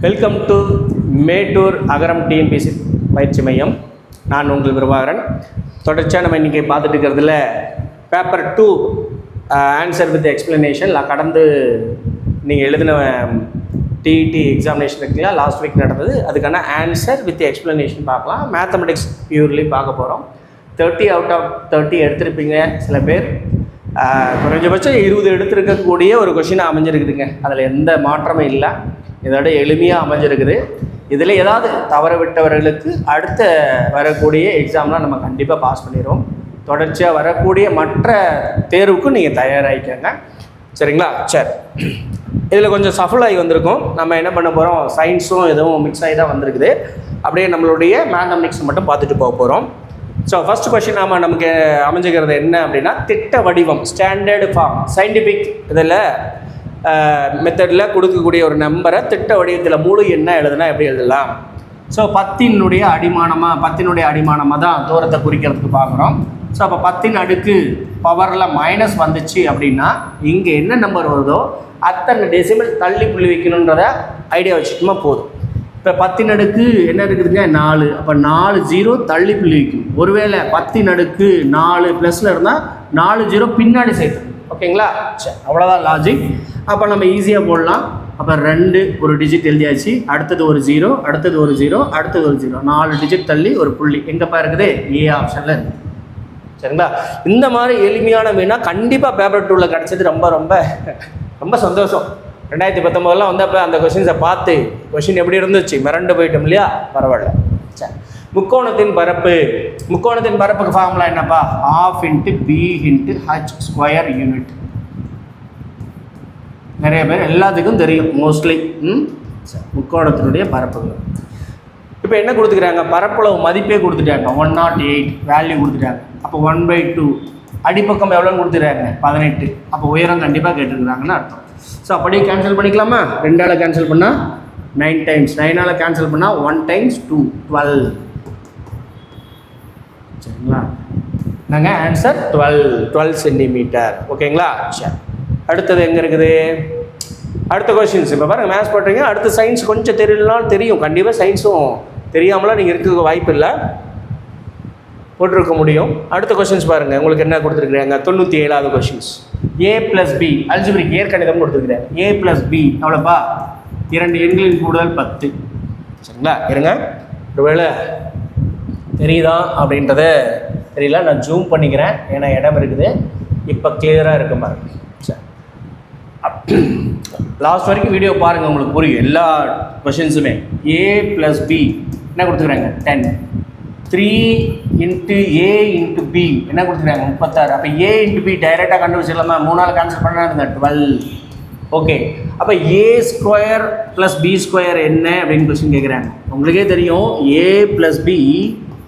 Welcome to Mettur Agaram TNPSC பயிற்சி மையம். நான் உங்கள் பிரபாகரன். தொடர்ச்சியாக நம்ம இன்றைக்கி பார்த்துட்டு இருக்கிறதுல பேப்பர் 2 ஆன்சர் வித் எக்ஸ்ப்ளனேஷன் கடந்து நீங்கள் எழுதின டிஇடி எக்ஸாமினேஷன் இருக்குல்ல, லாஸ்ட் வீக் நடந்தது. அதுக்கான ஆன்சர் வித் எக்ஸ்ப்ளனேஷன் பார்க்கலாம். மேத்தமெட்டிக்ஸ் பியூர்லி பார்க்க போகிறோம். 30 out of 30 எடுத்திருப்பீங்க சில பேர். குறைஞ்சபட்சம் 20 எடுத்திருக்கக்கூடிய ஒரு கொஷின் அமைஞ்சிருக்குதுங்க. அதில் எந்த மாற்றமும் இல்லை. இதோட எளிமையாக அமைஞ்சிருக்குது. இதில் ஏதாவது தவற விட்டவர்களுக்கு அடுத்த வரக்கூடிய எக்ஸாம்லாம் நம்ம கண்டிப்பாக பாஸ் பண்ணிடுவோம். தொடர்ச்சியாக வரக்கூடிய மற்ற தேர்வுக்கும் நீங்கள் தயாராகிக்கங்க, சரிங்களா? சரி, இதில் கொஞ்சம் சஃபல் ஆகி வந்திருக்கோம். நம்ம என்ன பண்ண போகிறோம், சயின்ஸும் எதுவும் மிக்ஸ் ஆகி தான் வந்திருக்குது. அப்படியே நம்மளுடைய மேத்தமெட்டிக்ஸ் மட்டும் பார்த்துட்டு போக போகிறோம். ஸோ ஃபஸ்ட் கொஸ்டின் நமக்கு அமைஞ்சிக்கிறது என்ன அப்படின்னா, திட்ட வடிவம், ஸ்டாண்டர்டு ஃபார்ம், சயின்டிஃபிக் இதில் மெத்தடில் கொடுக்கக்கூடிய ஒரு நம்பரை திட்ட வடிவத்தில் முழு என்ன எழுதுனா எப்படி எழுதலாம்? ஸோ 10னுடைய அடிமானமாக தான் தூரத்தை குறிக்கிறதுக்கு பார்க்குறோம். ஸோ அப்போ 10 அடுக்கு பவரில் மைனஸ் வந்துச்சு அப்படின்னா இங்கே என்ன நம்பர் வருதோ அத்தனை டெசிமல் தள்ளி புள்ளி வைக்கணுன்றத ஐடியா வச்சுட்டுமா போதும். இப்போ 10 அடுக்கு என்ன இருக்குதுங்க, 4. அப்போ 4 0 தள்ளி புள்ளி வைக்கும். ஒருவேளை 10 அடுக்கு 4 ப்ளஸில் இருந்தால் 4 0 பின்னாடி சேர்த்து. ஓகேங்களா? சரி, அவ்வளோதான் லாஜிக். அப்போ நம்ம ஈஸியாக போடலாம். அப்போ 2 ஒரு டிஜிட் எழுதியாச்சு. அடுத்தது ஒரு 0, அடுத்தது ஒரு 0, அடுத்தது ஒரு 0. 4 டிஜிட் தள்ளி ஒரு புள்ளி எங்கேப்பா இருக்குது? ஏ ஆப்ஷனில் இருக்குது. சரிங்களா? இந்த மாதிரி எளிமையான மீனா கண்டிப்பாக பேப்பர் 2ல் கிடச்சது ரொம்ப ரொம்ப ரொம்ப சந்தோஷம். 2019 வந்தப்போ அந்த கொஷின்ஸை பார்த்து கொஷின் எப்படி இருந்துச்சு, மிரண்டு போயிட்டோம் இல்லையா? பரவாயில்ல. சரி, முக்கோணத்தின் பரப்புக்கு ஃபார்முலா என்னப்பா? ½ × b × h² யூனிட். நிறைய பேர் எல்லாத்துக்கும் தெரியும் மோஸ்ட்லி. முக்கோணத்தினுடைய பரப்புகள் இப்போ என்ன கொடுத்துக்கிறாங்க, பரப்பளவு மதிப்பே கொடுத்துட்டாங்க. 108 வேல்யூ கொடுத்துட்டாங்க. அப்போ 1/2 அடிப்பக்கம் எவ்வளோன்னு கொடுத்துட்டாங்க? 18. அப்போ உயரம் கண்டிப்பாக கேட்டுருக்குறாங்கன்னு அர்த்தம். ஸோ அப்படியே கேன்சல் பண்ணிக்கலாமா? 2ஆல் கேன்சல் பண்ணால் 9 டைம்ஸ், 9ஆல் கேன்சல் பண்ணால் 1 × 2 12. சரிங்களா? நாங்கள் ஆன்சர் 12 சென்டிமீட்டர். ஓகேங்களா? சரி, அடுத்தது எங்கே இருக்குது? அடுத்த கொஷின்ஸ் இப்போ பாருங்கள், மேத்ஸ் பண்ணுறீங்க. அடுத்த சயின்ஸ் கொஞ்சம் தெரியலனாலும் தெரியும். கண்டிப்பாக சயின்ஸும் தெரியாமலாம் நீங்கள் இருக்க வாய்ப்பு இல்லை, போட்டிருக்க முடியும். அடுத்த கொஷின்ஸ் பாருங்கள், உங்களுக்கு என்ன கொடுத்துருக்குறாங்க? 97வது கொஷின்ஸ். a + b அல்ஜிப்ரிக் இயற்கணிதம் கொடுத்துருக்குறேன். a + b அவ்வளோப்பா, 2 எண்களின் கூடுதல் 10. சரிங்களா? இருங்க, ஒருவேளை தெரியுதா அப்படின்றத தெரியல, நான் ஜூம் பண்ணிக்கிறேன், ஏன்னா இடம் இருக்குது. இப்போ கிளியராக இருக்க மாதிரி. சரி, லாஸ்ட் வரைக்கும் வீடியோ பாருங்கள், உங்களுக்கு புரியும் எல்லா கொஷின்ஸுமே. a + b என்ன கொடுத்துக்கிறாங்க? 10. 3 × a × b என்ன கொடுத்துக்கிறாங்க? 36. அப்போ a × b டைரெக்டாக கண்டுபிடிச்சிடலாமா? 3ஆல் கேன்சல் பண்ணாதுங்க 12. ஓகே, அப்போ a² + b² என்ன அப்படின்னு கொஸ்டின் கேட்குறாங்க. உங்களுக்கே தெரியும் a + b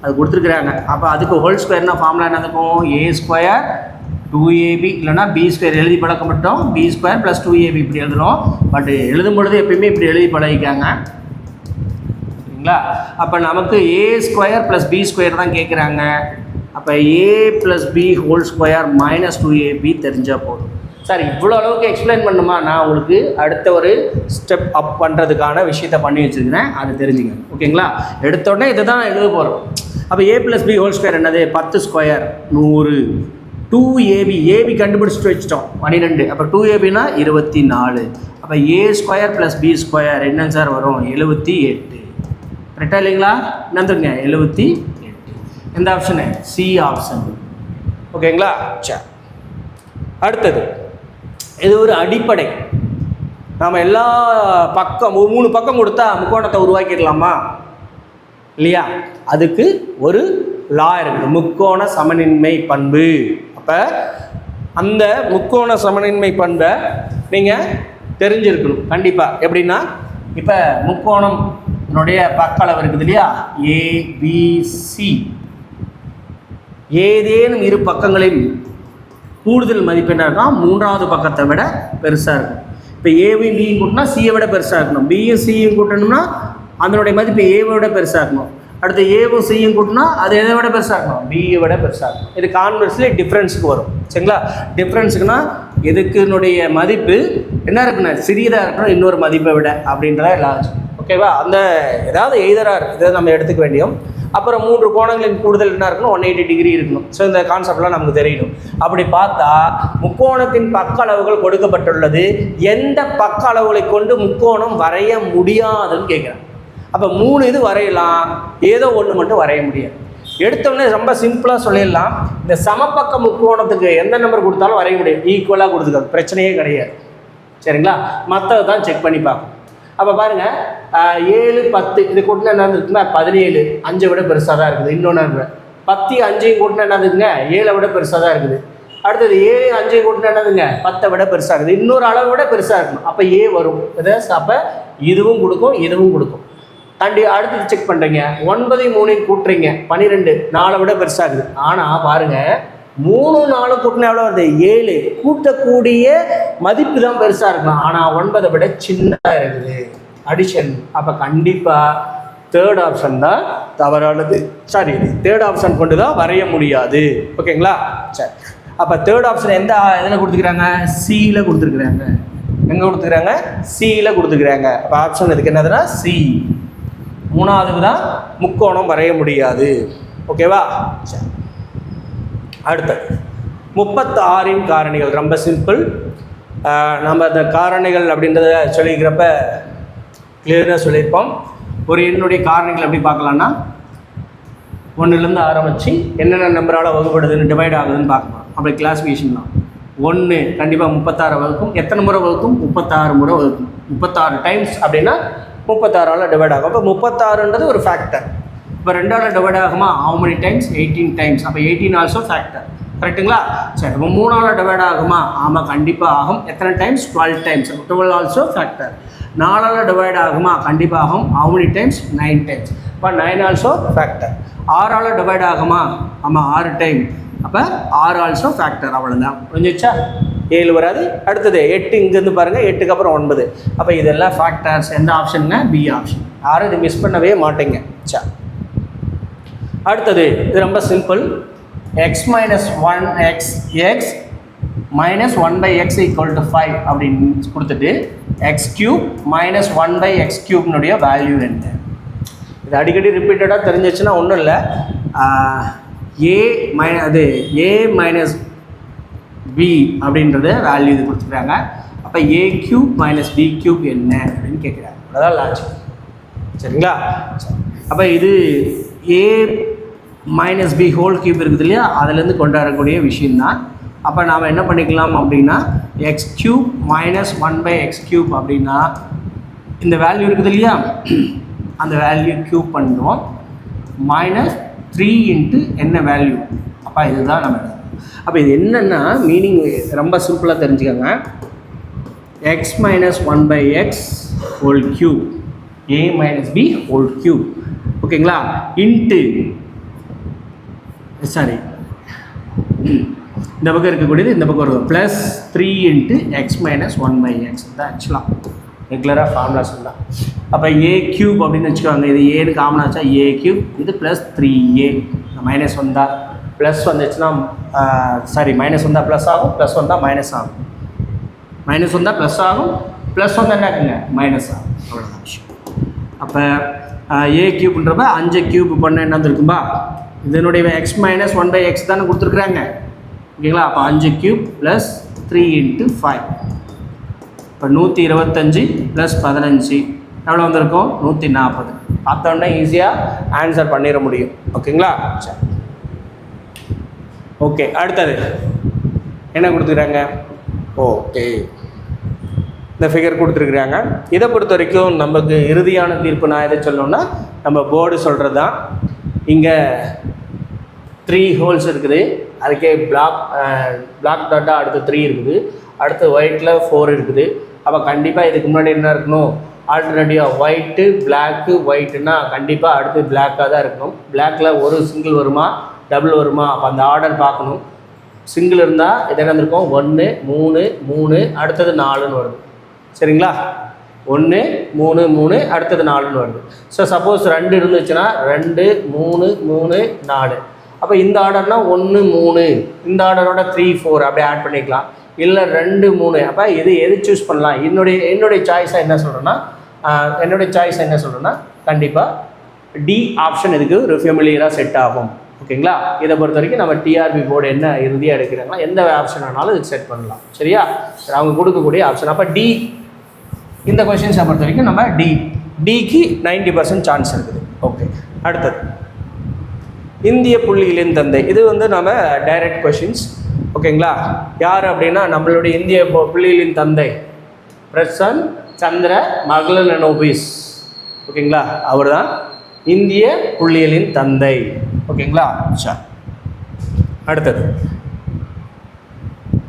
அது கொடுத்துருக்குறாங்க. அப்போ அதுக்கு ஹோல் ஸ்கொயர்னா ஃபார்முலா என்ன இருக்கும்? a² 2ab இல்லைனா b² எழுதி பழக்கப்பட்டோம். b² + 2ab இப்படி எழுதுகிறோம். பட் எழுதும் பொழுது எப்பயுமே இப்படி எழுதி பழகிக்காங்க, சரிங்களா? அப்போ நமக்கு a² + b² தான் கேட்குறாங்க. அப்போ a + b whole square - 2ab தெரிஞ்சால் போதும். சார் இவ்வளோ அளவுக்கு எக்ஸ்பிளைன் பண்ணுமா? நான் உங்களுக்கு அடுத்த ஒரு ஸ்டெப் அப் பண்ணுறதுக்கான விஷயத்த பண்ணி வச்சுருக்கிறேன், அது தெரிஞ்சுங்க. ஓகேங்களா? எடுத்தோடனே இதை தான் எழுத போகிறோம். அப்போ a + b ஹோல் ஸ்கொயர் என்னது? 10² 100. 2ab கண்டுபிடிச்சிட்டு வச்சிட்டோம் 12. அப்போ 2abனா 24. அப்போ a² + b² என்னங்க சார் வரும்? 78. கரெக்டாக இல்லைங்களா? என்னந்துங்க 78. எந்த ஆப்ஷனு? C option. ஓகேங்களா? சரி, அடுத்தது இது ஒரு அடிப்படை. நாம் எல்லா பக்கம் 3 பக்கம் கொடுத்தா முக்கோணத்தை உருவாக்கிடலாமா இல்லையா? அதுக்கு ஒரு லா இருக்குது, முக்கோண சமனின்மை பண்பு. அப்போ அந்த முக்கோண சமனின்மை பண்பை நீங்கள் தெரிஞ்சிருக்கணும் கண்டிப்பாக. எப்படின்னா, இப்போ முக்கோணம்னுடைய பக்க அளவு இருக்குது இல்லையா? ABC. ஏதேனும் இரு பக்கங்களின் கூடுதல் மதிப்பு என்ன இருக்குன்னா 3வது பக்கத்தை விட பெருசாக இருக்கும். இப்போ ஏவையும் பியும் கூட்டினா சியை விட பெருசாக இருக்கணும். பியும் சியும் கூட்டணும்னா அதனுடைய மதிப்பு ஏவை விட பெருசாக இருக்கணும். அடுத்து ஏவும் சியும் கூட்டினா அது எதை விட பெருசாக இருக்கணும்? பியை விட பெருசாக இருக்கணும். இது கான்வெர்ஸ்லி டிஃப்ரென்ஸுக்கு வரும். சரிங்களா? டிஃப்ரென்ஸுக்குன்னா இதுக்குனுடைய மதிப்பு என்ன இருக்குண்ணே, சிறியதாக இருக்கணும் இன்னொரு மதிப்பை விட அப்படின்றத லாஜிக். ஓகேவா? அந்த ஏதாவது எய்தராக இதை நம்ம எடுத்துக்க வேண்டியும். அப்புறம் 3 கோணங்களின் கூடுதல் என்ன இருக்கணும், 180 டிகிரி இருக்கணும். ஸோ இந்த கான்செப்ட்லாம் நமக்கு தெரியணும். அப்படி பார்த்தா முக்கோணத்தின் பக்க அளவுகள் கொடுக்கப்பட்டுள்ளது, எந்த பக்க அளவுகளை கொண்டு முக்கோணம் வரைய முடியாதுன்னு கேட்குறேன். அப்போ 3 இது வரையலாம், ஏதோ ஒன்று மட்டும் வரைய முடியாது. எடுத்தோடனே ரொம்ப சிம்பிளாக சொல்லிடலாம், இந்த சமப்பக்க முக்கோணத்துக்கு எந்த நம்பர் கொடுத்தாலும் வரைய முடியும், ஈக்குவலாக கொடுத்துக்காது, பிரச்சனையே கிடையாது. சரிங்களா? மற்றதை தான் செக் பண்ணி பார்க்கணும். அப்போ பாருங்கள், 7 10 இது கூட்டினா என்ன இருக்குன்னா 17, 5 விட பெருசாக தான் இருக்குது. இன்னொன்று 10 5 கூட்டினா என்ன இருக்குங்க, 7 விட பெருசாக தான் இருக்குது. அடுத்தது 7 5 கூட்டினா என்னதுங்க, 10 விட பெருசாக இருக்குது. இன்னொரு அளவை விட பெருசாக இருக்கணும். அப்போ ஏ வரும். இது அப்போ இதுவும் கொடுக்கும், இதுவும் கொடுக்கும். தாண்டி அடுத்தது செக் பண்ணுறீங்க, 9 3 கூட்டுறீங்க, 12 4 விட பெருசாகுது. ஆனால் பாருங்கள், 3 4 கூட்டினா எவ்வளோ வருது, 7. கூட்டக்கூடிய மதிப்பு தான் பெருசாக இருக்கலாம், ஆனால் 9 விட சின்னதாக இருக்குது. அடிஷன். அப்போ கண்டிப்பாக தேர்ட் ஆப்ஷன் தான் தவறானது. சாரி, தேர்ட் ஆப்ஷன் கொண்டு தான் வரைய முடியாது. ஓகேங்களா? சரி, அப்போ தேர்ட் ஆப்ஷன் எந்த இதில் கொடுத்துக்கிறாங்க, சியில் கொடுத்துருக்குறாங்க. எங்கே கொடுத்துக்கிறாங்க, சியில் கொடுத்துக்கிறாங்க. அப்போ ஆப்ஷன் இதுக்கு என்னதுன்னா சி. 3வது தான் முக்கோணம் வரைய முடியாது. ஓகேவா? சரி, அடுத்தது 36 காரணிகள். ரொம்ப சிம்பிள். நம்ம இந்த காரணிகள் அப்படின்றத சொல்லிக்கிறப்ப கிளியராக சொல்லியிருப்போம். ஒரு எண்ணுடைய காரணிகள் எப்படி பார்க்கலான்னா, 1லேருந்து ஆரம்பித்து என்னென்ன நம்பரால் வகுப்படுதுன்னு டிவைட் ஆகுதுன்னு பார்க்கலாம். அப்படி கிளாஸிஃபிகேஷன் தான். 1 கண்டிப்பாக 36 வகுக்கும். எத்தனை முறை வகுக்கும், 36 முறை வகுக்கும். 36 டைம்ஸ் அப்படின்னா 36ஆல் டிவைட் ஆகும். அப்போ 36ன்றது ஒரு ஃபேக்டர். இப்போ 2ஆல் டிவைட் ஆகுமா, how many times, 18 டைம்ஸ். அப்போ 18 ஆல்சோ ஃபேக்டர். கரெக்டுங்களா? சரி, இப்போ 3ஆல் டிவைட் ஆகுமா, ஆமாம் கண்டிப்பாக ஆகும். எத்தனை டைம்ஸ், 12 டைம்ஸ். 12 also factor. 4ஆல் டிவைட் ஆகுமா, கண்டிப்பாக ஆகும். how many times, 9 times. இப்போ 9 ஆல்சோ ஃபேக்டர். 6ஆல் டிவைட் ஆகுமா, ஆமாம் 6 டைம். அப்போ 6 ஆல்சோ ஃபேக்டர். அவ்வளோதான், புரிஞ்சிச்சா? 7 வராது. அடுத்தது 8, இங்கேருந்து பாருங்கள், 8க்கு அப்புறம் 9. அப்போ இதெல்லாம் ஃபேக்டர்ஸ். எந்த ஆப்ஷனுங்க, பி ஆப்ஷன். யாரும் இது மிஸ் பண்ணவே மாட்டேங்க. சரி, அடுத்தது இது ரொம்ப simple. X minus 1x X minus 1/x = 5 அப்படின்னு கொடுத்துட்டு x³ மைனஸ் 1/x³ வேல்யூ என்ன? இது அடிக்கடி ரிப்பீட்டடாக தெரிஞ்சிச்சுன்னா ஒன்றும் இல்லை. ஏ மைனஸ் பி அப்படின்றத வேல்யூ இது கொடுத்துருக்காங்க. அப்போ a³ மைனஸ் b³ என்ன அப்படின்னு கேட்குறாங்க. அதான் லாஜிக். சரிங்களா? அப்போ இது a minus b whole cube இருக்குது இல்லையா, அதுலேருந்து கொண்டாடக்கூடிய விஷயந்தான். அப்போ நாம் என்ன பண்ணிக்கலாம் அப்படின்னா, x³ மைனஸ் 1/x³ அப்படின்னா இந்த வேல்யூ இருக்குது இல்லையா, அந்த வேல்யூ க்யூப் பண்ணுறோம். மைனஸ் 3 இன்ட்டு என்ன வேல்யூ. அப்போ இதுதான் நம்ம. அப்போ இது என்னென்னா மீனிங் ரொம்ப சிம்பிளாக தெரிஞ்சுக்கோங்க. x minus 1/x whole cube, a minus b whole cube. ஓகேங்களா? இன்ட்டு சாரி, இந்த பக்கம் இருக்கக்கூடியது இந்த பக்கம் இருக்கும், plus 3 into X minus 1/x தான் ஆக்சுவலாக ரெகுலராக ஃபார்முலா சொல்லலாம். அப்போ a³ அப்படின்னு வச்சுக்கோங்க. இது ஏன்னு காமன் ஆச்சா, a³. இது ப்ளஸ் 3a. மைனஸ் வந்தால் ப்ளஸ் வந்துச்சுன்னா சாரி, மைனஸ் வந்தால் ப்ளஸ் ஆகும், ப்ளஸ் வந்தால் மைனஸ் ஆகும். மைனஸ் வந்தால் ப்ளஸ் ஆகும், ப்ளஸ் வந்தால் என்ன ஆகுங்க, மைனஸ் ஆகும். அவ்வளோதான் விஷயம். அப்போ a³ 5³ பண்ண என்ன வந்துருக்கும்பா, இதனுடைய எக்ஸ் மைனஸ் 1/x தானே கொடுத்துருக்குறாங்க. ஓகேங்களா? அப்போ 5³ ப்ளஸ் 3 இன்ட்டு 5. இப்போ 125 ப்ளஸ் 15 எவ்வளோ வந்திருக்கும், 140. பார்த்தோன்னே ஈஸியாக ஆன்சர் பண்ணிட முடியும். ஓகேங்களா? சரி, ஓகே. அடுத்தது என்ன கொடுத்துருக்குறாங்க, ஓகே இந்த ஃபிகர் கொடுத்துருக்குறாங்க. இதை பொறுத்த வரைக்கும் நமக்கு இறுதியான தீர்ப்பு நான் எதை சொல்லணும்னா, நம்ம போர்டு சொல்கிறது தான். இங்கே 3 ஹோல்ஸ் இருக்குது, அதுக்கே பிளாக் டாட்டாக அடுத்து 3 இருக்குது, அடுத்து ஒயிட்டில் 4 இருக்குது. அப்போ கண்டிப்பாக இதுக்கு முன்னாடி என்ன இருக்கணும், ஆல்டர்னேட்டிவாக ஒயிட்டு பிளாக்கு ஒயிட்டுன்னா கண்டிப்பாக அடுத்து பிளாக்காக தான் இருக்கணும். பிளாக்கில் ஒரு சிங்கிள் வருமா டபுள் வருமா, அப்போ அந்த ஆர்டர் பார்க்கணும். சிங்கிள் இருந்தால் இது என்ன இருக்கும், 1 3 3 அடுத்தது 4ன்னு வருது. சரிங்களா? 1 3 3 அடுத்தது 4ன்னு வருது. ஸோ சப்போஸ் 2 இருந்துச்சுன்னா 2 3 3 4. அப்போ இந்த ஆர்டர்னால் 1 3, இந்த ஆர்டரோட 3 4 அப்படியே ஆட் பண்ணிக்கலாம். இல்லை 2 3. அப்போ எது சூஸ் பண்ணலாம்? என்னுடைய சாய்ஸாக என்ன சொல்கிறேன்னா கண்டிப்பாக டி ஆப்ஷன் இதுக்கு ஒரு ஃபெமிலியராக செட் ஆகும். ஓகேங்களா? இதை பொறுத்த வரைக்கும் நம்ம டிஆர்பி போர்டு என்ன இறுதியாக எடுக்கிறாங்களோ எந்த ஆப்ஷன் ஆனாலும் இதுக்கு செட் பண்ணலாம். சரியா? அவங்க கொடுக்கக்கூடிய ஆப்ஷன். அப்போ டி, இந்த கொஷின்ஸை பொறுத்த வரைக்கும் நம்ம டிக்கு 90% சான்ஸ் இருக்குது. ஓகே, அடுத்தது இந்திய புள்ளியியலின் தந்தை. இது நம்ம டைரக்ட் கொஷின்ஸ். ஓகேங்களா? யார் அப்படின்னா நம்மளுடைய இந்திய புள்ளியியலின் தந்தை பிரசன் சந்திர மகளனோபிஸ். ஓகேங்களா? அவர் தான் இந்திய புள்ளியியலின் தந்தை. ஓகேங்களா?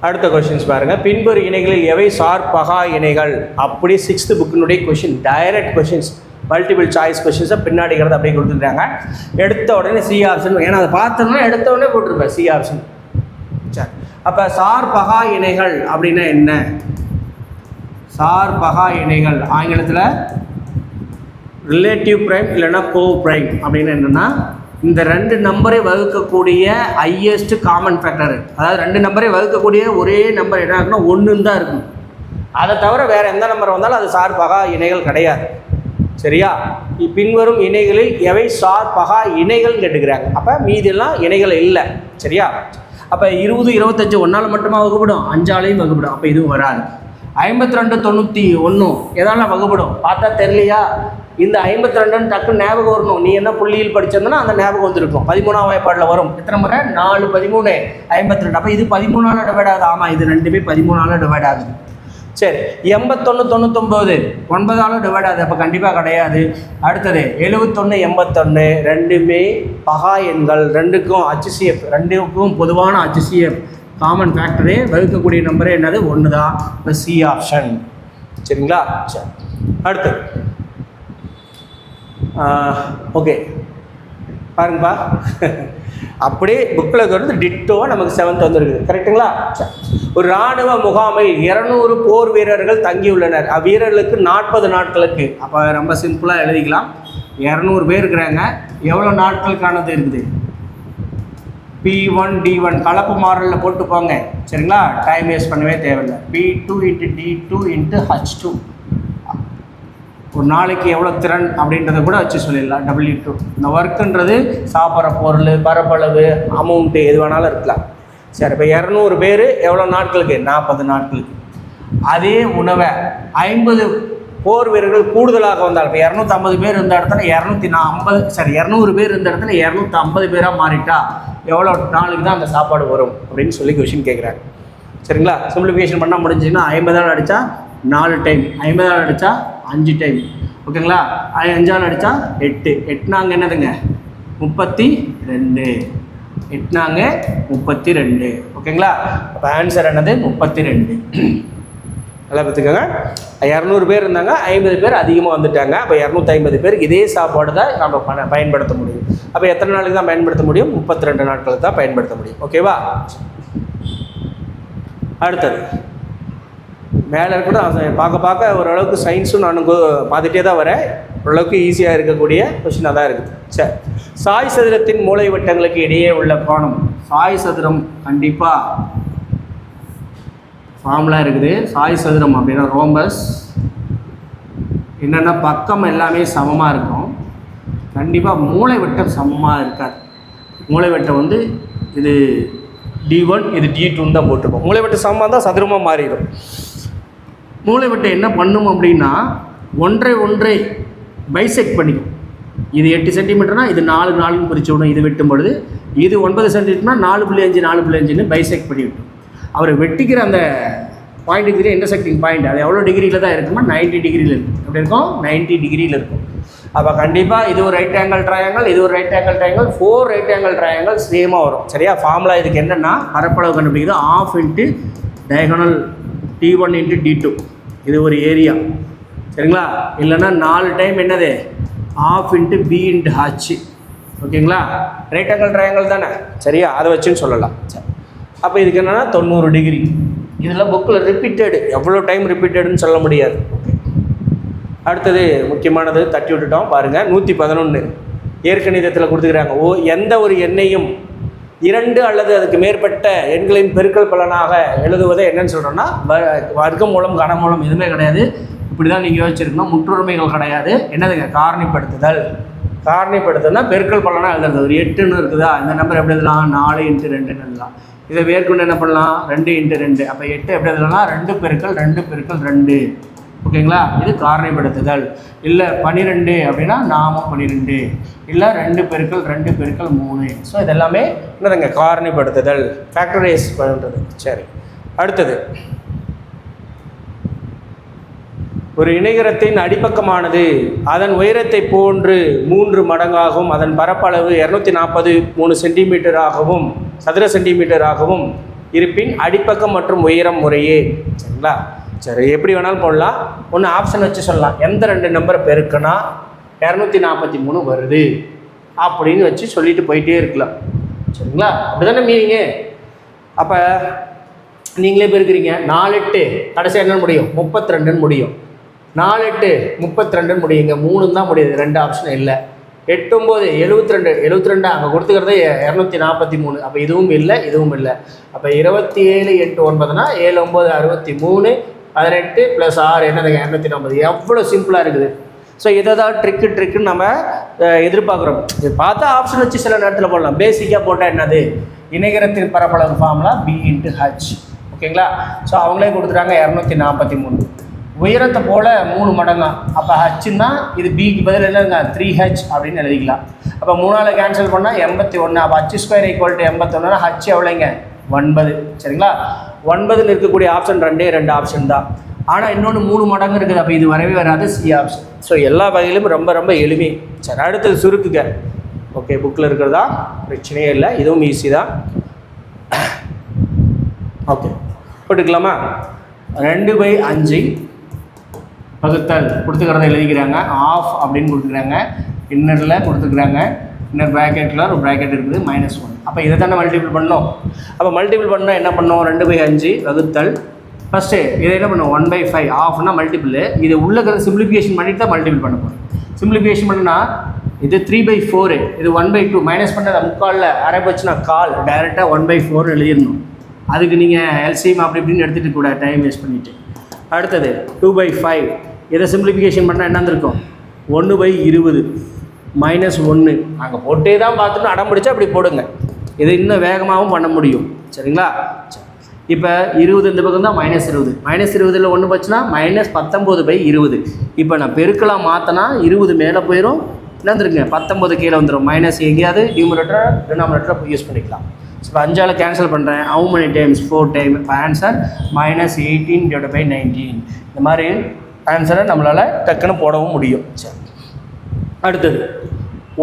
அடுத்த கொஷின்ஸ் பாருங்கள். பின்வரும் இணைகளில் எவை சார்பகா இணைகள்? அப்படி 6th புக்கினுடைய question, direct questions, multiple choice கொஷின்ஸை பின்னாடிக்கிறது அப்படியே கொடுத்துருக்காங்க. எடுத்த உடனே சி ஆப்ஷன், ஏன்னா அதை பார்த்தோம்னா எடுத்த உடனே போட்டிருப்பேன் சி ஆப்ஷன். சரி, அப்போ சார்பகா இணைகள் அப்படின்னா என்ன? சார்பகா இணைகள் ஆங்கிலத்தில் ரிலேட்டிவ் பிரைம் இல்லைன்னா கோ பிரைம் அப்படின்னு என்னென்னா, இந்த 2 நம்பரை வகுக்கக்கூடிய ஹையஸ்ட் காமன் ஃபேக்டர், அதாவது 2 நம்பரை வகுக்கக்கூடிய ஒரே நம்பர் என்ன இருக்குன்னா 1 தான் இருக்கும். அதை தவிர வேறு எந்த நம்பர் வந்தாலும் அது சார்பகா இணைகள் கிடையாது. சரியா? பின்வரும் இணைகளில் எவை சார்பகா இணைகள் கேட்டுக்கிறாங்க. அப்போ மீதெல்லாம் இணைகள் இல்லை. சரியா? அப்போ 20 25 1ஆல் மட்டுமா வகுப்படும்? 5ஆலையும் வகுப்படும். அப்போ இதுவும் வராது. 52 91 எதால வகுப்படும்? பார்த்தா தெரியலையா? இந்த 52 டக்கு ஞாபகம் வரணும். நீ என்ன புள்ளியில் படிச்சிருந்தனா அந்த ஞாபகம் வந்துருக்கும். 13ஆம் வாய்ப்பாடில் வரும். எத்தனை முறை? 4 13 52. அப்போ இது 13ஆல் டிவைட் ஆகுது. ஆமாம், இது ரெண்டுமே 13ஆல் டிவைட் ஆகுது. சரி, 81 99 9ஆல் டிவைட் ஆகுது. அப்போ கண்டிப்பாக கிடையாது. அடுத்தது 71 81 ரெண்டுமே பகா எண்கள். ரெண்டுக்கும் HCF, ரெண்டுக்கும் பொதுவான HCF காமன் ஃபேக்டரே வகுக்கக்கூடிய நம்பரே என்னது? 1 தான். இப்போ சி ஆப்ஷன். சரிங்களா? சரி, அடுத்தது ஓகே பாருங்கப்பா. அப்படியே புக்கில் இருக்கிறது டிட்டோவாக நமக்கு 7th வந்துருக்குது. கரெக்டுங்களா? ஒரு இராணுவ முகாமில் 200 போர் வீரர்கள் தங்கியுள்ளனர். அவ்வீரர்களுக்கு 40 நாட்களுக்கு. அப்போ ரொம்ப சிம்பிளாக எழுதிக்கலாம். 200 பேர் இருக்கிறாங்க. எவ்வளோ நாட்களுக்கானது இருக்குது? P1 D1 கலப்பு மாறலில் போட்டு போங்க. சரிங்களா? டைம் வேஸ்ட் பண்ணவே தேவையில்லை. P2 × D2 × H2. ஒரு நாளைக்கு எவ்வளோ திறன் அப்படின்றத கூட வச்சு சொல்லிடலாம். W2. இந்த ஒர்க்குன்றது சாப்பிட்ற பொருள், பரப்பளவு, அமௌண்ட்டு எது வேணாலும் இருக்கலாம். சரி, இப்போ 200 பேர் எவ்வளோ நாட்களுக்கு? 40 நாட்களுக்கு. அதே உணவை 50 போர் வீரர்கள் கூடுதலாக வந்தால், இப்போ 250 பேர் இருந்த இடத்துல 200 பேர் இருந்த இடத்துல 250 பேராக மாறிட்டா எவ்வளோ நாளுக்கு தான் அந்த சாப்பாடு வரும் அப்படின்னு சொல்லி கொஷின் கேட்குறாங்க. சரிங்களா? சிம்பிளிஃபிகேஷன் பண்ணால் முடிஞ்சிங்கன்னா 50ஆல் அடித்தா 4 டைம், 50ஆல் அடித்தா 5 டைம். ஓகேங்களா? 5ஆல் அடித்தா 8. 8 என்னதுங்க? 32. 8 32. ஓகேங்களா? அப்போ ஆன்சர் என்னது? 32. நல்லா பார்த்துக்கோங்க. 200 பேர் இருந்தாங்க, 50 பேர் அதிகமாக வந்துட்டாங்க. அப்போ 250 பேருக்கு இதே சாப்பாடு தான் நம்ம பயன்படுத்த முடியும். அப்போ எத்தனை நாளுக்கு தான் பயன்படுத்த முடியும்? 32 நாட்களுக்கு தான் பயன்படுத்த முடியும். ஓகேவா? அடுத்தது மேலே கூட பார்க்க ஓரளவுக்கு சயின்ஸும் நான் பார்த்துட்டே தான் வரேன். ஓரளவுக்கு ஈஸியாக இருக்கக்கூடிய கொஷினாக தான் இருக்குது. சரி, சாய் சதுரத்தின் மூலை வட்டங்களுக்கு இடையே உள்ள கோணம். சாய் சதுரம் கண்டிப்பாக ஃபார்முலா இருக்குது. சாய் சதுரம் அப்படின்னா ரோம்பஸ் என்னென்னா பக்கம் எல்லாமே சமமாக இருக்கும். கண்டிப்பாக மூளை வட்டம் சமமாக இருக்காது. மூளை வட்டம் இது D1 இது D2 தான் போட்டிருக்கோம். மூளை வட்டம் சமமாக தான் சதுரமாக மாறிடும். மூளை வட்டம் என்ன பண்ணும் அப்படின்னா ஒன்றை பைசெக்ட் பண்ணிக்கும். இது 8 சென்டிமீட்டர்னா இது 4 4ன்னு பிரித்து விடும். இது வெட்டும் பொழுது இது 9 சென்டிமீட்டர்னா 4.5 4.5ன்னு பைசெக்ட் பண்ணி விட்டோம். அவர் வெட்டிக்கிற அந்த பாயிண்ட் டிகிரி இன்டர்செக்டிங் பாயிண்ட் அது எவ்வளோ டிகிரியில் தான் இருக்குமா? 90 டிகிரியில் இருக்கும். எப்படி இருக்கும்? 90 டிகிரியில் இருக்கும். அப்போ கண்டிப்பாக இது ஒரு ரைட் ஆங்கிள் ட்ரையாங்கிள், இது ஒரு right angle triangle, 4 right angle triangle சேமாக வரும். சரியா? ஃபார்முலா இதுக்கு என்னென்னா பரப்பளவு கண்டுபிடிக்கிறது ½ × டயகனல் T1 × D2. இது ஒரு ஏரியா. சரிங்களா? இல்லைன்னா 4 டைம் என்னது? ½ × B × H. ஓகேங்களா? ரைட் ஆங்கிள் ட்ரையாங்கிள் தானே? சரியா? அதை வச்சுன்னு சொல்லலாம். சரி, அப்போ இதுக்கு என்னென்னா 90 டிகிரி. இதெல்லாம் புக்கில் ரிப்பீட்டடு, எவ்வளோ டைம் ரிப்பீட்டடுன்னு சொல்ல முடியாது. ஓகே, அடுத்தது முக்கியமானது தட்டி விட்டுட்டோம் பாருங்கள். 111 இயற்கணிதத்தில் கொடுத்துக்கிறாங்க. எந்த ஒரு எண்ணையும் 2 அல்லது அதுக்கு மேற்பட்ட எண்களின் பெருக்கல் பலனாக எழுதுவதை என்னன்னு சொல்கிறோன்னா வர்க்கமூலம் கனமூலம் எதுவுமே கிடையாது. இப்படி தான் நீங்கள் யோசிச்சிருக்கணும். முற்றுரிமைகள் கிடையாது. என்னதுங்க? காரணிப்படுத்துதல். காரணிப்படுத்துதல்னா பெருக்கல் பலனாக எழுதுறது. ஒரு 8ன்னு இருக்குதா, இந்த நம்பர் எப்படி எழுதலாம்? 4 × 2ன்னு எழுதலாம். இதை மேற்கொண்டு என்ன பண்ணலாம்? 2 × 2. அப்போ 8 எப்படி எழுதலாம்? 2 × 2 × 2. ஓகேங்களா? இது காரணிப்படுத்துதல். இல்லை 12 அப்படின்னா நாமும் 12. இல்லை 2 × 2 × 3. ஸோ இதெல்லாமே என்னதுங்க? காரணிப்படுத்துதல், ஃபேக்டரைஸ் பண்ணுறது. சரி, அடுத்தது ஒரு இணைகரத்தின் அடிப்பக்கமானது அதன் உயரத்தை போன்று 3 மடங்காகவும் அதன் பரப்பளவு 243 சென்டிமீட்டராகவும் சதுர சென்டிமீட்டராகவும் இருப்பின் அடிப்பக்கம் மற்றும் உயரம் முறையே. சரிங்களா? சரி, எப்படி வேணாலும் போடலாம். ஒன்று ஆப்ஷன் வச்சு சொல்லலாம். எந்த 2 நம்பரை பெருக்குனா 243 வருது அப்படின்னு வச்சு சொல்லிட்டு போயிட்டே இருக்கலாம். சரிங்களா? அப்படி தானே மீனிங்க. அப்போ நீங்களே பெருக்கிறீங்க. 4 8 கடைசி என்ன முடியும்? 32ன்னு முடியும். 4 8 32ன்னு முடியுங்க. 3 தான் முடியுது, 2 ஆப்ஷன் இல்லை. 8 9 72 அங்கே கொடுத்துக்கிறது 243. அப்போ இதுவும் இல்லை, இதுவும் இல்லை. அப்போ 27 8 9னா 7 9 63 18 + 6 என்னதுங்க? 240. எவ்வளோ சிம்பிளாக இருக்குது. ஸோ இதை தான் ட்ரிக்குன்னு நம்ம எதிர்பார்க்குறோம். இது பார்த்தா ஆப்ஷன் வச்சு சில நேரத்தில் போடலாம். பேசிக்காக போட்டால் என்னது? இணைகரத்தின் பரப்பளவு ஃபார்முலா B × H. ஓகேங்களா? ஸோ அவங்களே கொடுத்துட்டாங்க 243. உயரத்தை போல் 3 மடங்கா. அப்போ ஹச்சுன்னா இது பிக்கு பதில் என்னங்க? 3H அப்படின்னு எழுதிக்கலாம். அப்போ 3ஆல் கேன்சல் பண்ணால் 81. அப்போ H² = 81னா H எவ்வளோங்க? 9. சரிங்களா? 9ன்னு இருக்கக்கூடிய ஆப்ஷன் 2 ஆப்ஷன் தான். ஆனால் இன்னொன்று 3 மடங்கு இருக்குது. அப்போ இது வரவே வராது, C ஆப்ஷன். ஸோ எல்லா வகையிலும் ரொம்ப ரொம்ப எளிமை. சரி, அடுத்தது சுருக்குக. ஓகே, புக்கில் இருக்கிறதா பிரச்சனையே இல்லை, இதுவும் ஈஸி தான். ஓகே, போட்டுக்கலாமா? 2/5 வகுத்தல் கொடுத்துக்கிறத எழுதிக்கிறாங்க. ஆஃப் அப்படின்னு கொடுத்துக்கிறாங்க. இன்னரில் கொடுத்துக்கிறாங்க. இன்னர் ப்ராக்கெட்டில் ஒரு ப்ராக்கெட் இருக்குது, -1. அப்போ இதை தானே மல்டிபிள் பண்ணோம். அப்போ மல்டிபிள் பண்ணால் என்ன பண்ணோம்? 2/5 வகுத்தல். ஃபஸ்ட்டு இதை என்ன பண்ணுவோம்? 1/5. ஆஃப்னா மல்டிபிள். இது உள்ள சிம்பிளிஃபிகேஷன் பண்ணிட்டு தான் மல்டிபிள் பண்ண போகிறோம். சிம்பிளிஃபிகேஷன் பண்ணா இது 3/4. இது 1/2 மைனஸ் பண்ண முக்காலில் அரை போச்சுன்னா கால். டைரெக்டாக 1/4 எழுதிடணும். அதுக்கு நீங்கள் எல்சிஎம் அப்படி இப்படின்னு எடுத்துகிட்டு கூட டைம் வேஸ்ட் பண்ணிவிட்டு. அடுத்தது 2/5. இதை சிம்பிளிஃபிகேஷன் பண்ணால் என்ன இருக்கும்? 1/20 -1. அங்கே போட்டே தான் பார்த்துட்டு அடம் பிடிச்சா அப்படி போடுங்க. இது இன்னும் வேகமாகவும் பண்ண முடியும். சரிங்களா? இப்போ 20 இந்த பக்கம் தான் -20. -20ல் 1 போச்சுன்னா -19/20. இப்போ நான் பெருக்கலாம் மாற்றினா 20 மேலே போயிடும். என்னந்துருங்க? 19 கீழே வந்துடும். மைனஸ் எங்கேயாவது நியூமரேட்டர் டினாமினேட்டரை யூஸ் பண்ணிக்கலாம். ஸோ 5ஆல் கேன்சல் பண்ணுறேன். How many times? 4 டைம். இப்போ ஆன்சர் -18/19. இந்த மாதிரி ஆன்சரை நம்மளால் டக்குன்னு போடவும் முடியும். சரி, அடுத்தது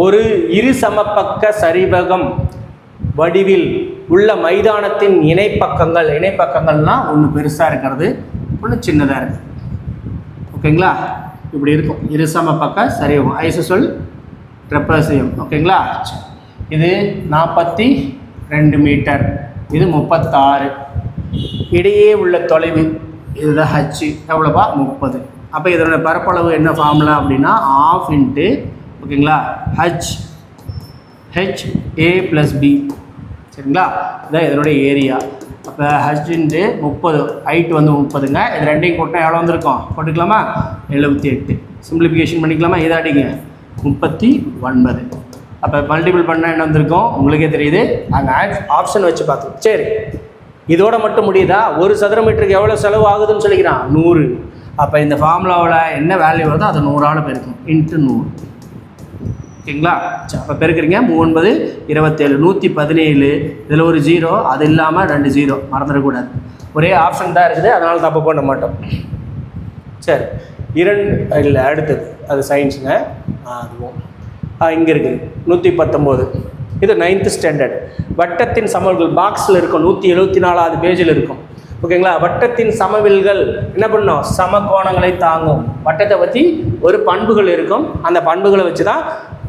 ஒரு இரு சமபக்க சரிவகம் வடிவில் உள்ள மைதானத்தின் இணைப்பக்கங்கள்னால் ஒன்று பெருசாக இருக்கிறது, ஒன்று சின்னதாக இருக்குது. ஓகேங்களா? இப்படி இருக்கும். இரு சமபக்க சரிவகம், ஐசோசல் ட்ரெப்பசியம். ஓகேங்களா? இது 42 மீட்டர், இது 36. இடையே உள்ள தொலைவு இதுதான் H. எவ்வளோப்பா? 30. அப்போ இதோட பரப்பளவு என்ன ஃபார்முலா அப்படின்னா ½ இன்ட்டு, ஓகேங்களா, HA + B. சரிங்களா? இதான் இதனுடைய ஏரியா. அப்போ H இன்ட்டு 30, ஹைட் வந்து 30ங்க. இது ரெண்டையும் கூட்டினா எவ்வளோ வந்திருக்கும்? போட்டுக்கலாமா? 78. சிம்பிளிஃபிகேஷன் பண்ணிக்கலாமா? இதாடிங்க 39. அப்போ மல்டிபிள் பண்ணால் என்ன வந்திருக்கும்? உங்களுக்கே தெரியுது. அங்கே ஆப்ஷன் வச்சு பார்த்தோம். சரி, இதோட மட்டும் முடியுதா? ஒரு சதுர மீட்டருக்கு எவ்வளோ செலவு ஆகுதுன்னு சொல்லிக்கிறான்? 100. அப்போ இந்த ஃபார்முலாவில் என்ன வேல்யூ வருதோ அதை 100ஆல் பெருக்கும். × 100. ஓகேங்களா? அப்போ பெருக்கிறீங்க. 3 9 27 117. இதில் ஒரு 0, அது இல்லாமல் 2 0 மறந்துடக்கூடாது. ஒரே ஆப்ஷன் தான் இருக்குது, அதனால் தப்பு பண்ண மாட்டோம். சரி, 2 இல்லை, அடுத்தது அது சயின்ஸுங்க. அதுவும் இங்கே இருக்குது 119. இது 9th ஸ்டாண்டர்ட். வட்டத்தின் சமவில்கள் பாக்ஸில் இருக்கும். 174வது பேஜில் இருக்கும். ஓகேங்களா? வட்டத்தின் சமவில்கள் என்ன பண்ணோம்? சமகோணங்களை தாங்கும். வட்டத்தை பற்றி ஒரு பண்புகள் இருக்கும். அந்த பண்புகளை வச்சு தான்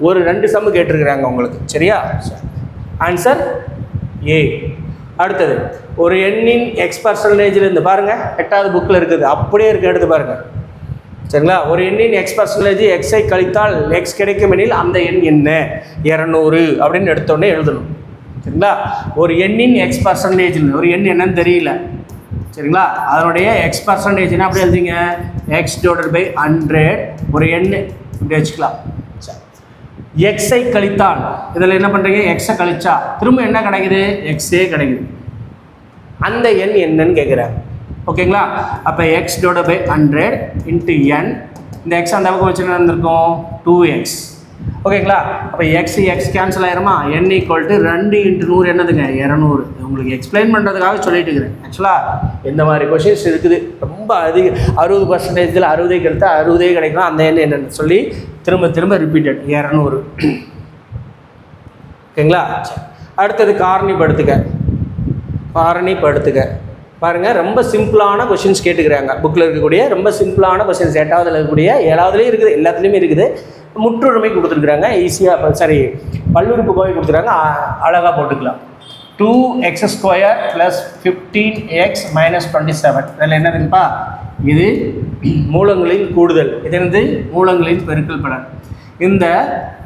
ஒரு 2 சம்மு கேட்டிருக்கிறாங்க உங்களுக்கு. சரியா? Answer A. அடுத்தது ஒரு எண்ணின் X% இருந்து பாருங்கள், 8வது புக்கில் இருக்குது, அப்படியே இருக்குது, எடுத்து பாருங்கள். சரிங்களா? ஒரு எண்ணின் X% Xஐ கழித்தால் X கிடைக்கும் எனில் அந்த எண் என்ன? 200 அப்படின்னு எடுத்தோடனே எழுதணும். சரிங்களா? ஒரு எண்ணின் எக்ஸ் பர்சன்டேஜ், ஒரு எண் என்னன்னு தெரியல, சரிங்களா? அதனுடைய எக்ஸ் பர்சன்டேஜ்னா அப்படி எழுதிங்க, எக்ஸ் டிவைடட் பை 100 ஒரு எண் இப்படி வச்சுக்கலாம். எக்ஸை கழித்தால் இதில் என்ன பண்ணுறீங்க, எக்ஸை கழிச்சா திரும்ப என்ன கிடைக்குது, எக்ஸே கிடைக்குது. அந்த எண் என்னன்னு கேட்குறேன். ஓகேங்களா? அப்போ x divided by 100 into n, இந்த எக்ஸ் அந்த பக்கம் வச்சுருந்தா இருந்திருக்கும் 2x. ஓகேங்களா? அப்போ எக்ஸ் கேன்சல் ஆயிருமா, n ஈக்குவல் டு 2 இன்ட்டு 100 என்னதுங்க, 200. உங்களுக்கு எக்ஸ்பிளைன் பண்ணுறதுக்காக சொல்லிட்டு இருக்கிறேன். ஆக்சுவலாக இந்த மாதிரி கொஷின்ஸ் இருக்குது, ரொம்ப அதிக 60% 60 கிடைத்தா 60 கிடைக்கும். அந்த எண் என்னென்னு சொல்லி திரும்ப திரும்ப ரிப்பீட்டட் 200. ஓகேங்களா? அடுத்தது காரணிப்படுத்துக பாருங்கள், ரொம்ப சிம்பிளான கொஷின்ஸ் கேட்டுக்கிறாங்க. புக்கில் இருக்கக்கூடிய ரொம்ப சிம்பிளான கொஷின்ஸ் 8ஆவதுல இருக்கக்கூடிய 7ஆவதுலேயும் இருக்குது, எல்லாத்துலேயுமே இருக்குது. முற்றுரிமை கொடுத்துருக்குறாங்க, ஈஸியாக சரி பல்லுறுப்பு கோவை கொடுத்துருக்காங்க, அழகாக போட்டுக்கலாம். 2x² + 15x - 27. இதில் என்னதுப்பா, இது மூலங்களின் கூடுதல், இது என்னது மூலங்களின் பெருக்கல் பலன். இந்த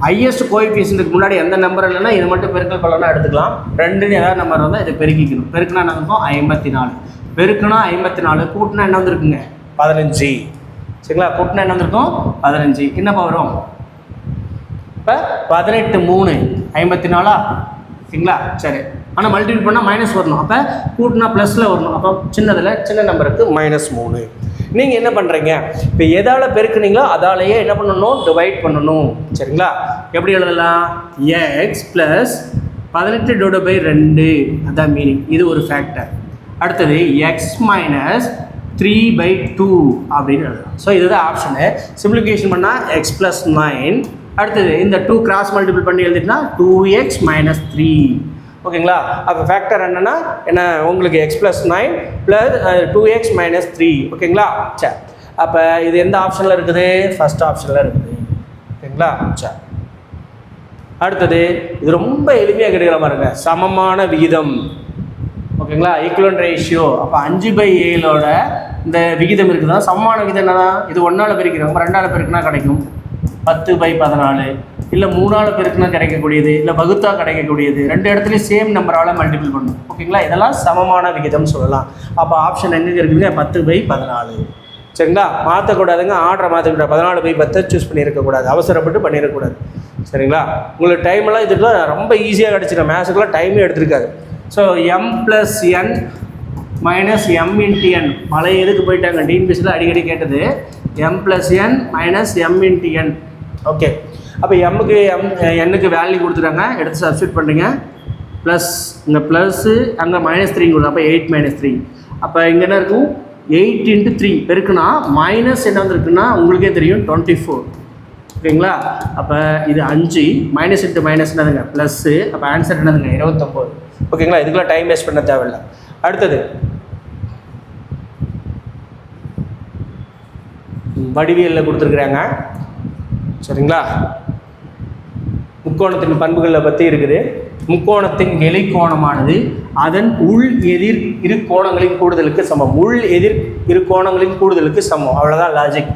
ஹையஸ்ட் கோஎஃபிஷியன்ட்டுக்கு முன்னாடி எந்த நம்பர் இல்லைன்னா இது மட்டும் பெருக்கல் பலனாக எடுத்துக்கலாம். 2ன்னு ஏதாவது நம்பர் வந்தால் இதை பெருக்கிக்கணும். பெருக்குனா என்ன இருக்கும், 54. பெருக்குனா 54, கூட்டினா என்ன வந்துருக்குங்க, 15. சரிங்களா? கூட்டினா என்ன வந்திருக்கும், 15. என்னப்பா வரும், இப்போ 18 3 54. சரிங்களா? சரி, ஆனால் மல்டிபிள் பண்ணால் மைனஸ் வரணும், அப்போ கூட்டினா ப்ளஸில் வரணும். அப்போ சின்ன நம்பருக்கு -3. நீங்கள் என்ன பண்ணுறீங்க, இப்போ எதால் பெருக்குனீங்களோ அதாலேயே என்ன பண்ணணும், டிவைட் பண்ணணும். சரிங்களா? எப்படி எழுதலாம், எக்ஸ் ப்ளஸ் 18 டிவைட் பை 2, அதான் மீனிங். இது ஒரு ஃபேக்டர். அடுத்தது எக்ஸ் மைனஸ் 3/2 அப்படின்னு எழுதலாம். ஸோ இதுதான் ஆப்ஷனு. சிம்பிளிஃபிகேஷன் பண்ணால் எக்ஸ் ப்ளஸ் 9. அடுத்தது இந்த 2 கிராஸ் மல்டிபிள் பண்ணி எழுதிட்டுனா 2x - 3. ஓகேங்களா? அப்போ ஃபேக்டர் என்னென்னா என்ன, உங்களுக்கு x + 9 + 2x - 3. ஓகேங்களா? சரி, அப்போ இது எந்த ஆப்ஷனில் இருக்குது, ஃபஸ்ட் ஆப்ஷனில் இருக்குது. ஓகேங்களா? சரி, அடுத்தது இது ரொம்ப எளிமையாக கிடைக்கிற பாருங்க, சமமான விகிதம். ஓகேங்களா? Equivalent ratio. அப்போ 5/7 இந்த விகிதம் இருக்குதா, சமமான விகிதம் என்னன்னா, இது 1ஆல் பெருக்கிறோம், 2ஆல் பெருக்குனா கிடைக்கும் 10/14, இல்லை 3ஆல் பெருக்குனா கிடைக்கக்கூடியது, இல்லை வகுத்தா கிடைக்கக்கூடியது. ரெண்டு இடத்துலையும் சேம் நம்பரால் மல்டிபிள் பண்ணணும். ஓகேங்களா? இதெல்லாம் சமமான விகிதம் சொல்லலாம். அப்போ ஆப்ஷன் எங்கே இருக்குதுங்க, 10/14. சரிங்களா? மாற்றக்கூடாதுங்க, ஆர்டரை மாற்றக்கூடாது. 14/10 சூஸ் பண்ணியிருக்கக்கூடாது, அவசரப்பட்டு பண்ணிடக்கூடாது. சரிங்களா? உங்களுக்கு டைமெல்லாம் இதுக்குலாம் ரொம்ப ஈஸியாக கிடச்சிடும், மேத்ஸுக்குலாம் டைமே எடுத்துருக்காது. So m + n - m × n, பழைய எதுக்கு போயிட்டாங்க, டிஎன்பிஎஸ்சியில் அடிக்கடி கேட்டது m + n - m × n. Okay, அப்போ எம்முக்கு என்னுக்கு வேல்யூ கொடுத்துட்டாங்க, எடுத்து சப்ஸ்டியூட் பண்ணுறீங்க. ப்ளஸ் இந்த ப்ளஸ்ஸு அங்கே -3 கொடுக்கும், அப்போ 8 - 3. அப்போ இங்கே என்ன இருக்கும், 8 × 3 பெருக்குனா மைனஸ் என்ன வந்துருக்குன்னா உங்களுக்கே தெரியும் 24. ஓகேங்களா? அப்போ இது 5 மைனஸ் இன்ட்டு மைனஸ் என்னதுங்க ப்ளஸ்ஸு, அப்போ ஆன்சர் என்னதுங்க 29. ஓகேங்களா? இதுக்குலாம் டைம் வேஸ்ட் பண்ண தேவையில்லை. அடுத்தது வடிவியலில் கொடுத்துருக்குறாங்க. சரிங்களா? முக்கோணத்தின் பண்புகளை பற்றி இருக்குது. முக்கோணத்தின் எலிக்கோணமானது அதன் உள் எதிர் இரு கோணங்களின் கூடுதலுக்கு சமம். உள் எதிர் இரு கோணங்களின் கூடுதலுக்கு சமம், அவ்வளோதான் லாஜிக்.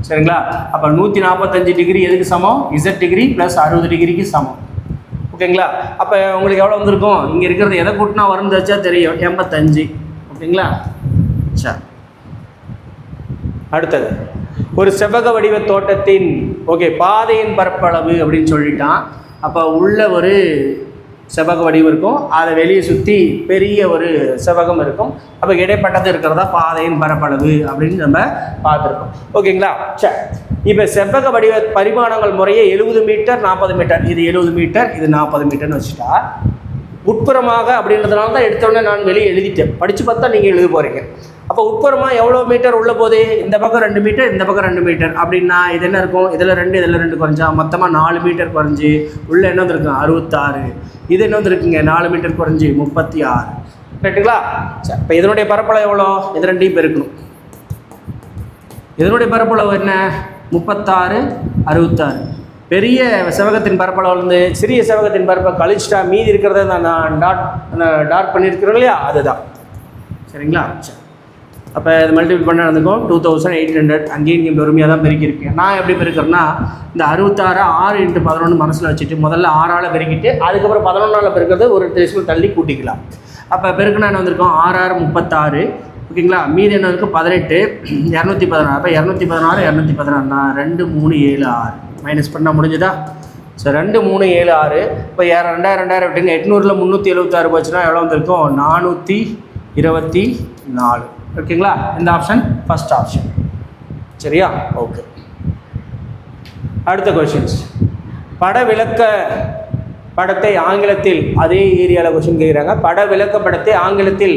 சரிங்களா? அப்போ 145 டிகிரி எதுக்கு சமம், Z டிகிரி ப்ளஸ் 60 டிகிரிக்கு சமம். ஓகேங்களா? அப்போ உங்களுக்கு எவ்வளோ வந்திருக்கும், இங்கே இருக்கிறது எதை கூட்டினா வரும்னு வச்சா தெரியும், 85. ஓகேங்களா? சரி, அடுத்தது ஒரு செவ்வக வடிவ தோட்டத்தின் பாதையின் பரப்பளவு அப்படின்னு சொல்லிட்டான். அப்போ உள்ள ஒரு செவ்வக வடிவம் இருக்கும், அதை வெளியே சுற்றி பெரிய ஒரு செவ்வகம் இருக்கும். அப்போ இடைப்பட்டது இருக்கிறதா பாதையின் பரப்பளவு அப்படின்னு நம்ம பார்த்துருக்கோம். ஓகேங்களா? சரி, இப்போ செவ்வக வடிவ பரிமாணங்கள் முறையே 70 மீட்டர் 40 மீட்டர். இது 70 மீட்டர், இது 40 மீட்டர்னு வச்சுட்டா, உட்புறமாக அப்படின்றதுனால தான் எடுத்தோடனே நான் வெளியே எழுதிட்டேன். படித்து பார்த்தா நீங்கள் எழுத போகிறீங்க. அப்போ உட்புறமாக எவ்வளோ மீட்டர் உள்ள போகுது, இந்த பக்கம் 2 மீட்டர், இந்த பக்கம் 2 மீட்டர் அப்படின்னா இது என்ன இருக்கும், இதில் 2 இதில் 2 குறைஞ்சா மொத்தமாக 4 மீட்டர் குறைஞ்சி உள்ளே என்ன வந்துருக்கும் 66. இது என்ன வந்துருக்குங்க 4 மீட்டர் குறைஞ்சி 36. ரைட்டுங்களா? சரி, இப்போ இதனுடைய பரப்பளவு எவ்வளோ, இது ரெண்டையும் பெருக்கணும். இதனுடைய பரப்பளவு என்ன 36 66. பெரிய செவகத்தின் பரப்பளவுலேருந்து சிறிய செவகத்தின் பரப்பை கழிச்சிட்டா மீதி இருக்கிறத நான் டாட் பண்ணியிருக்கிறோம் இல்லையா, அதுதான். சரிங்களா? சரி, அப்போ இது மல்டிபிள் பண்ண நடந்துக்கும் 2800. அங்கேயும் நீங்கள் பெருமையாக தான் பெருக்கியிருக்கேன். நான் எப்படி பெருக்கிறேன்னா இந்த 66 6 × 11 மனசில் வச்சுட்டு முதல்ல 6ஆல் பெருக்கிட்டு அதுக்கப்புறம் 11ஆல் பெருக்கிறது ஒரு டெசிமல் தள்ளி கூட்டிக்கலாம். அப்போ பெருக்குனா என்ன வந்திருக்கும் 6 6 36. ஓகேங்களா, மீதி என்ன இருக்கும் 18 216. அப்போ 216 216 நான் 2 3 7 6 மைனஸ் பண்ணால் முடிஞ்சுதா? ஸோ 2 3 7 6. இப்போ 2000 விட்டுங்க 800ல் 376 போச்சுன்னா எவ்வளோ வந்திருக்கும் 424. ஓகேங்களா, இந்த ஆப்ஷன் ஃபஸ்ட் ஆப்ஷன். சரியா? ஓகே. அடுத்த கொஷின்ஸ். பட விளக்க படத்தை ஆங்கிலத்தில் அதே ஏரியாவில் கொஷின் கேட்குறாங்க. பட விளக்க படத்தை ஆங்கிலத்தில்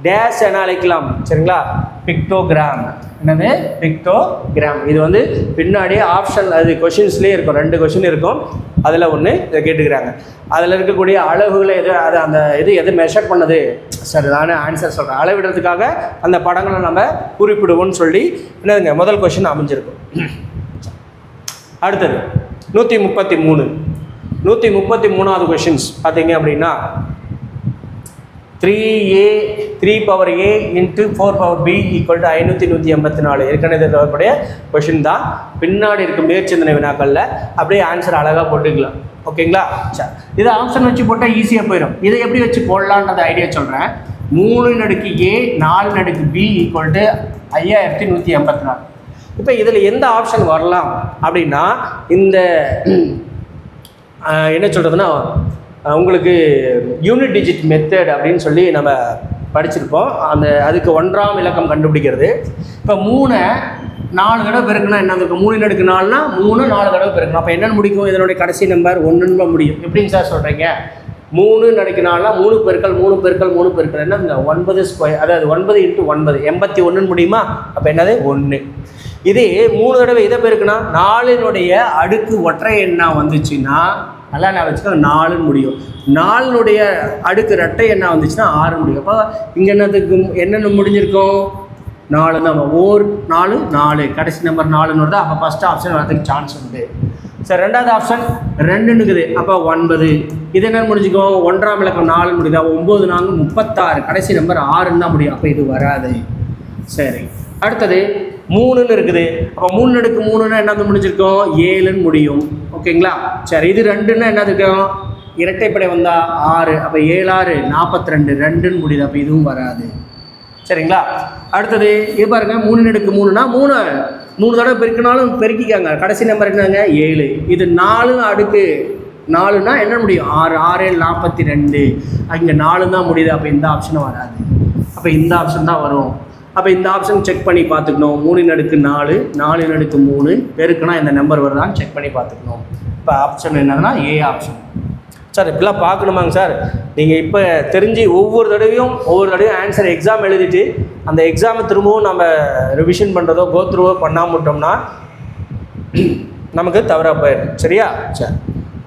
டேஷ் என அழைக்கலாம். சரிங்களா, பிக்டோகிராம். என்னது? பிக்டோகிராம். இது வந்து பின்னாடியே ஆப்ஷன் அது கொஷின்ஸ்லேயே இருக்கும். 2 கொஷின் இருக்கும், அதில் ஒன்று இதை கேட்டுக்கிறாங்க. அதில் இருக்கக்கூடிய அளவுகளை எது அது அந்த எது மெஷர் பண்ணது சரி தானே ஆன்சர் சொல்கிறேன். அளவிடுறதுக்காக அந்த படங்களை நம்ம குறிப்பிடுவோம்னு சொல்லி என்னதுங்க முதல் கொஷின் அமைஞ்சிருக்கும். அடுத்தது 133. 133வது கொஷின்ஸ் பார்த்தீங்க அப்படின்னா 3a 3/a × 4/b = 584. ஏற்கனவே இருக்கக்கூடிய கொஷின் தான். பின்னாடி இருக்க மேற்சிந்தனை வினாக்களில் அப்படியே ஆன்சர் அழகாக போட்டுக்கலாம். ஓகேங்களா? சரி, இதை ஆப்ஷன் வச்சு போட்டால் ஈஸியாக போயிடும். இதை எப்படி வச்சு போடலான்றது ஐடியா சொல்கிறேன். 3/a 4/b = 5184. இப்போ இதில் எந்த ஆப்ஷன் வரலாம் அப்படின்னா இந்த என்ன சொல்கிறதுனா உங்களுக்கு யூனிட் டிஜிட் மெத்தட் அப்படின்னு சொல்லி நம்ம படிச்சிருப்போம். அதுக்கு 1ஆம் இலக்கம் கண்டுபிடிக்கிறது. இப்போ 3 4 தடவை பெருக்குனா என்ன இருக்கும் 3/4னா 3 4 தடவை பெருக்கணும். அப்போ என்னென்னு முடிக்கும் இதனுடைய கடைசி நம்பர் 1ன்னு முடியும். எப்படிங்க சார் சொல்கிறீங்க? 3/4னா 3 பெருக்கல் 3 பெருக்கல் 3 பெருக்கல் என்னங்க 9², அதாவது 9 × 9 81 முடியுமா? அப்போ என்னது 1. இதே 3 தடவை இதை பெருக்குனா 4னுடைய அடுக்கு ஒற்றை எண்ணா வந்துச்சுன்னா நல்லா நான் வச்சுக்கோங்க 4ன்னு முடியும். 4னுடைய அடுக்கு ரெட்டை எண்ணா வந்துச்சுன்னா 6 முடியும். அப்போ இங்கே என்னென்ன முடிஞ்சிருக்கும் 4 தான். 4 4 4 கடைசி நம்பர் 4ன்னு வருது. அப்போ ஃபஸ்ட் ஆப்ஷன் வரதுக்கு சான்ஸ் உண்டு. சரி, ரெண்டாவது ஆப்ஷன் 2ன்னு இருக்குது. அப்போ 9. இது என்ன முடிஞ்சுக்கும் 1ஆம் இலக்கம் 4ன்னு முடியுது. அப்போ 9 4 36 கடைசி நம்பர் 6ன்னு தான் முடியும். அப்போ இது வராது. சரி, அடுத்தது 3ன்னு இருக்குது. அப்போ 3/3ன்னா என்னது முடிஞ்சிருக்கோம் 7ன்னு முடியும். ஓகேங்களா? சரி, இது 2ன்னா என்னது இருக்கும் இரட்டைப்படை வந்தால் 6. அப்போ 7 6 42 2ன்னு முடியுது. அப்போ இதுவும் வராது. சரிங்களா? அடுத்தது இது பாருங்கள் 3/3னா 3 தடவை பெருக்கினாலும் பெருக்கிக்காங்க. கடைசி நம்பர் என்னங்க 7. இது 4 அடுக்கு 4னா என்ன முடியும் 6 6 42. அங்கே 4 தான் முடியுது. அப்போ இந்த ஆப்ஷனும் வராது. அப்போ இந்த ஆப்ஷன் தான் வரும். அப்போ இந்த ஆப்ஷன் செக் பண்ணி பார்த்துக்கணும். 3/4 4/3 பெருக்குனா இந்த நம்பர் வருதான்னு செக் பண்ணி பார்த்துக்கணும். இப்போ ஆப்ஷன் என்னதுன்னா ஏ ஆப்ஷன். சார் இப்படிலாம் பார்க்கணுமாங்க சார்? நீங்கள் இப்போ தெரிஞ்சு ஒவ்வொரு தடவையும் ஆன்சர் எக்ஸாம் எழுதிட்டு அந்த எக்ஸாமை திரும்பவும் நம்ம ரிவிஷன் பண்ணுறதோ கோத்ரூவோ பண்ணாமட்டோம்னா நமக்கு தவறாக போயிடும். சரியா? சரி,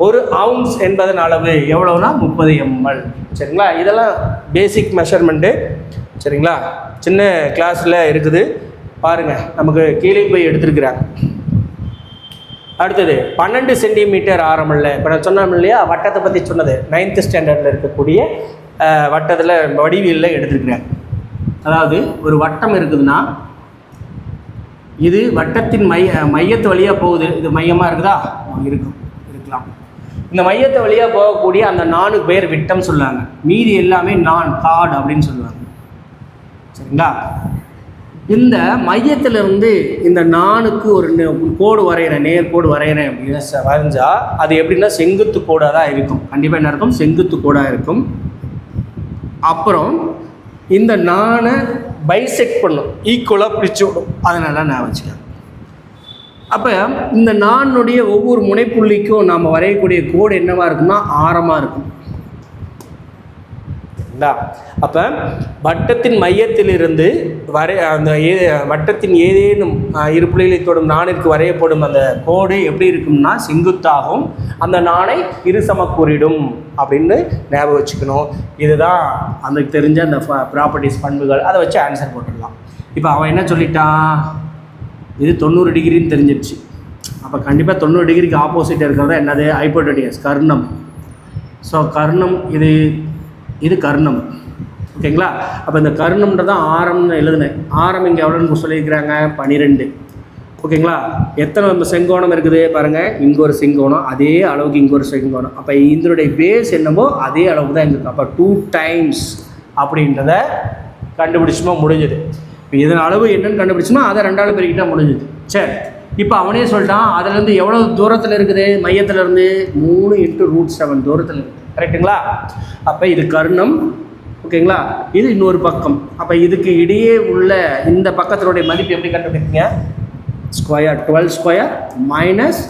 1 ounce என்பதன் அளவு எவ்வளோனா 30 ml. சரிங்களா? இதெல்லாம் பேசிக் மெஷர்மெண்ட்டு. சரிங்களா? சின்ன கிளாஸில் இருக்குது பாருங்கள். நமக்கு கீழே போய் எடுத்துருக்குறாங்க. அடுத்தது 12 சென்டிமீட்டர் ஆரமில்ல. இப்போ நான் சொன்னோம் இல்லையா வட்டத்தை பற்றி சொன்னது 9th ஸ்டாண்டர்டில் இருக்கக்கூடிய வட்டத்தில் வடிவியலில் எடுத்துருக்குறாங்க. அதாவது ஒரு வட்டம் இருக்குதுன்னா இது வட்டத்தின் மையத்து வழியாக போகுது. இது மையமாக இருக்குதா? இருக்கலாம். இந்த மையத்தை வழியாக போகக்கூடிய அந்த 4 பேர் விட்டம் சொல்லுவாங்க. மீதி எல்லாமே கார்டு அப்படின்னு சொல்லுவாங்க. சரிங்களா? இந்த மையத்திலிருந்து இந்த 4க்கு ஒரு கோடு வரைகிறேன், நேர்கோடு வரைகிறேன் அப்படின்னு வரைஞ்சால் அது எப்படின்னா செங்குத்து கோடாக தான் இருக்கும். கண்டிப்பாக என்ன இருக்கும் செங்குத்து கோடாக இருக்கும். அப்புறம் இந்த 4 பைசெக்ட் பண்ணும், ஈக்குவலாக பிரித்து விடும். அதனால நான் வச்சுக்கிறேன். அப்போ இந்த 4னுடைய ஒவ்வொரு முனைப்புள்ளிக்கும் நாம் வரையக்கூடிய கோடு என்னவாக இருக்குன்னா ஆரமாக இருக்கும். அப்போ வட்டத்தின் மையத்திலிருந்து அந்த வட்டத்தின் ஏதேனும் இரு புள்ளிகளை தொடும் 4ற்கு வரையப்படும் அந்த கோடு எப்படி இருக்கும்னா செங்குத்தாகும். அந்த 4ஐ இரு சமக்கூறிடும் அப்படின்னு ஞாபகம் வச்சுக்கணும். இதுதான் அந்த தெரிஞ்ச அந்த ப்ராப்பர்ட்டிஸ் பண்புகள். அதை வச்சு ஆன்சர் போட்டுடலாம். இப்போ அவன் என்ன சொல்லிட்டான், இது 90 டிகிரின்னு தெரிஞ்சிடுச்சு. அப்போ கண்டிப்பாக 90 டிகிரிக்கு ஆப்போசிட் இருக்கிறது என்னது ஹைப்போடெனியஸ் கர்ணம். ஸோ கர்ணம் இது கர்ணம். ஓகேங்களா? அப்போ இந்த கர்ணம்ன்றதான் ஆரம்னு எழுதுனேன். ஆரம் இங்கே எவ்வளோன்னு சொல்லியிருக்கிறாங்க 12. ஓகேங்களா? எத்தனை செங்கோணம் இருக்குது பாருங்கள், இங்கே ஒரு செங்கோணம், அதே அளவுக்கு இங்கே ஒரு செங்கோணம். அப்போ இதனுடைய பேஸ் என்னமோ அதே அளவுக்கு தான் இருக்குது. அப்போ 2 டைம்ஸ் அப்படின்றத கண்டுபிடிச்சுமா முடிஞ்சுது. இப்போ இதன் அளவு என்னன்னு கண்டுபிடிச்சோமா அதை 2ஆல் பெருக்கிட்டா முடிஞ்சுது. சரி, இப்போ அவனே சொல்லிட்டான் அதுலேருந்து எவ்வளோ தூரத்தில் இருக்குது, மையத்திலேருந்து 3 × √7 தூரத்தில் இருக்குது. கரெக்டுங்களா? அப்போ இது கர்ணம். ஓகேங்களா? இது இன்னொரு பக்கம். அப்போ இதுக்கு இடையே உள்ள இந்த பக்கத்தினுடைய மதிப்பு எப்படி கண்டுபிடிப்பீங்க? Square 12 square minus